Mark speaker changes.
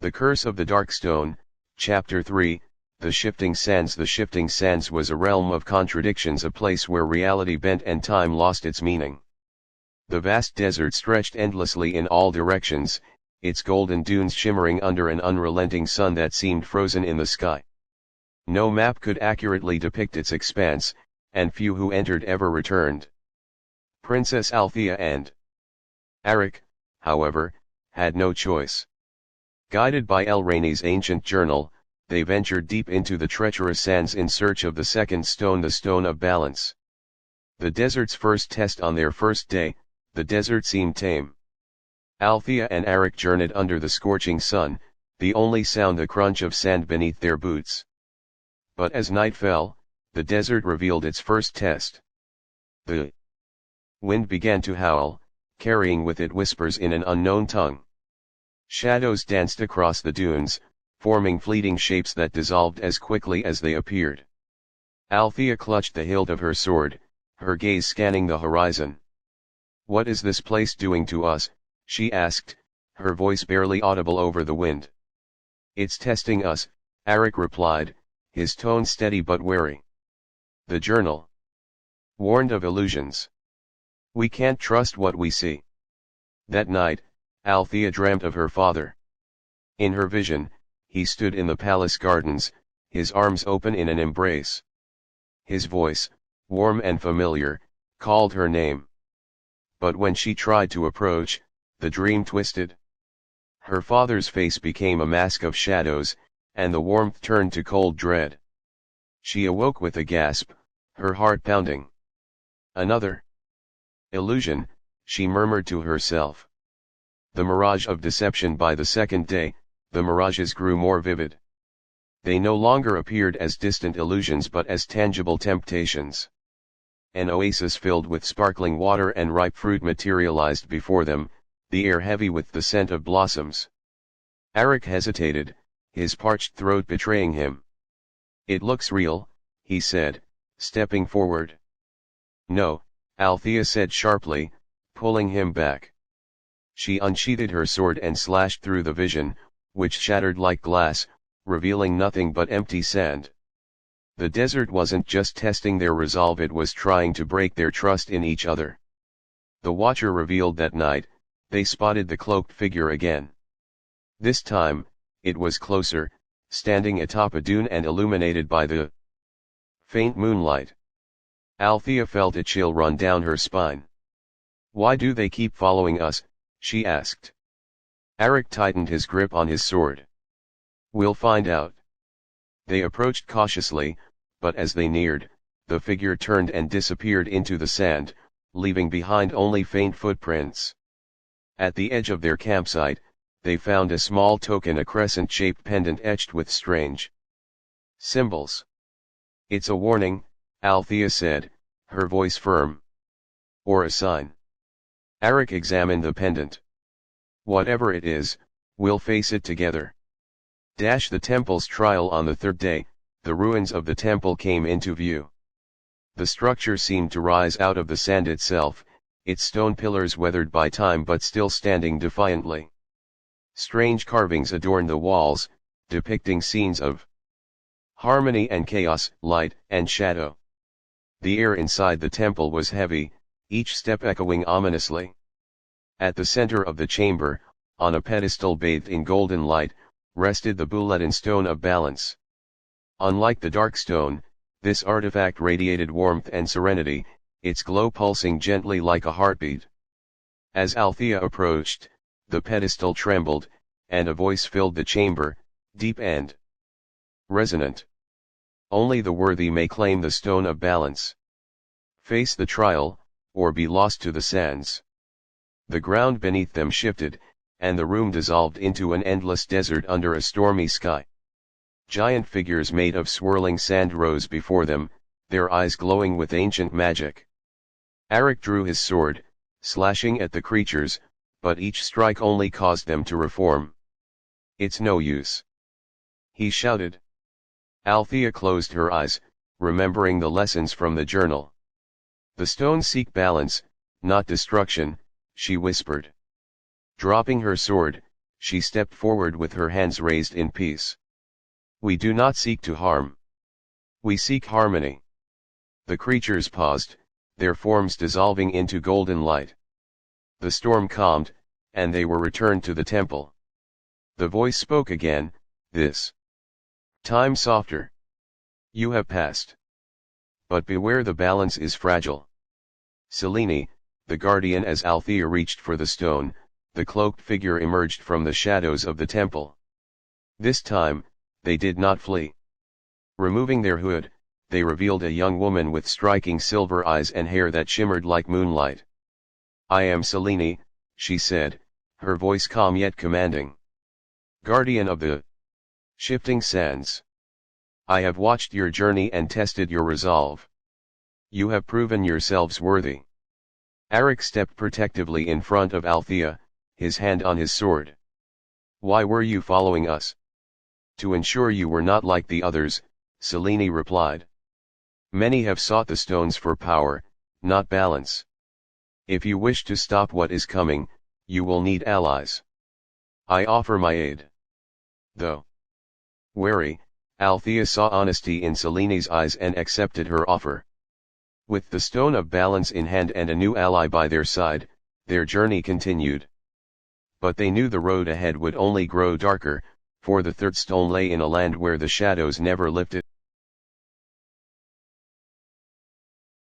Speaker 1: The Curse of the Dark Stone, Chapter 3, The Shifting Sands. The Shifting Sands was a realm of contradictions, a place where reality bent and time lost its meaning. The vast desert stretched endlessly in all directions, its golden dunes shimmering under an unrelenting sun that seemed frozen in the sky. No map could accurately depict its expanse, and few who entered ever returned. Princess Althea and Aric, however, had no choice. Guided by Elrani's ancient journal, they ventured deep into the treacherous sands in search of the second stone, the Stone of Balance. The desert's first test. On their first day, the desert seemed tame. Althea and Aric journeyed under the scorching sun, the only sound the crunch of sand beneath their boots. But as night fell, the desert revealed its first test. The wind began to howl, carrying with it whispers in an unknown tongue. Shadows danced across the dunes, forming fleeting shapes that dissolved as quickly as they appeared. Althea clutched the hilt of her sword, her gaze scanning the horizon. "What is this place doing to us?" she asked, her voice barely audible over the wind. "It's testing us," Aric replied, his tone steady but wary. "The journal warned of illusions. We can't trust what we see." That night, Althea dreamt of her father. In her vision, he stood in the palace gardens, his arms open in an embrace. His voice, warm and familiar, called her name. But when she tried to approach, the dream twisted. Her father's face became a mask of shadows, and the warmth turned to cold dread. She awoke with a gasp, her heart pounding. "Another illusion," she murmured to herself. The mirage of deception. By the second day, the mirages grew more vivid. They no longer appeared as distant illusions but as tangible temptations. An oasis filled with sparkling water and ripe fruit materialized before them, the air heavy with the scent of blossoms. Aric hesitated, his parched throat betraying him. "It looks real," he said, stepping forward. "No," Althea said sharply, pulling him back. She unsheathed her sword and slashed through the vision, which shattered like glass, revealing nothing but empty sand. The desert wasn't just testing their resolve, it was trying to break their trust in each other. The Watcher revealed that night, they spotted the cloaked figure again. This time, it was closer, standing atop a dune and illuminated by the faint moonlight. Althea felt a chill run down her spine. "Why do they keep following us?" she asked. Aric tightened his grip on his sword. "We'll find out." They approached cautiously, but as they neared, the figure turned and disappeared into the sand, leaving behind only faint footprints. At the edge of their campsite, they found a small token, a crescent-shaped pendant etched with strange symbols. "It's a warning," Althea said, her voice firm. "Or a sign." Aric examined the pendant. "Whatever it is, we'll face it together." The temple's trial. On the third day, the ruins of the temple came into view. The structure seemed to rise out of the sand itself, its stone pillars weathered by time but still standing defiantly. Strange carvings adorned the walls, depicting scenes of harmony and chaos, light and shadow. The air inside the temple was heavy, each step echoing ominously. At the center of the chamber, on a pedestal bathed in golden light, rested the Buletin Stone of Balance. Unlike the Dark Stone, this artifact radiated warmth and serenity, its glow pulsing gently like a heartbeat. As Althea approached, the pedestal trembled, and a voice filled the chamber, deep and resonant. "Only the worthy may claim the Stone of Balance. Face the trial, or be lost to the sands." The ground beneath them shifted, and the room dissolved into an endless desert under a stormy sky. Giant figures made of swirling sand rose before them, their eyes glowing with ancient magic. Aric drew his sword, slashing at the creatures, but each strike only caused them to reform. "It's no use," he shouted. Althea closed her eyes, remembering the lessons from the journal. "The stones seek balance, not destruction," she whispered. Dropping her sword, she stepped forward with her hands raised in peace. We do not seek to harm. We seek harmony. The creatures paused, their forms dissolving into golden light. The storm calmed, and they were returned to the temple. The voice spoke again, this time softer. You have passed. But beware, the balance is fragile. Selene, the guardian. As Althea reached for the stone, the cloaked figure emerged from the shadows of the temple. This time, they did not flee. Removing their hood, they revealed a young woman with striking silver eyes and hair that shimmered like moonlight. I am Selene, she said, her voice calm yet commanding. Guardian of the shifting sands. I have watched your journey and tested your resolve. You have proven yourselves worthy. Aric stepped protectively in front of Althea, his hand on his sword. Why were you following us? To ensure you were not like the others, Selene replied. Many have sought the stones for power, not balance. If you wish to stop what is coming, you will need allies. I offer my aid. Though wary, Althea saw honesty in Selene's eyes and accepted her offer. With the stone of balance in hand and a new ally by their side, their journey continued. But they knew the road ahead would only grow darker, for the third stone lay in a land where the shadows never lifted.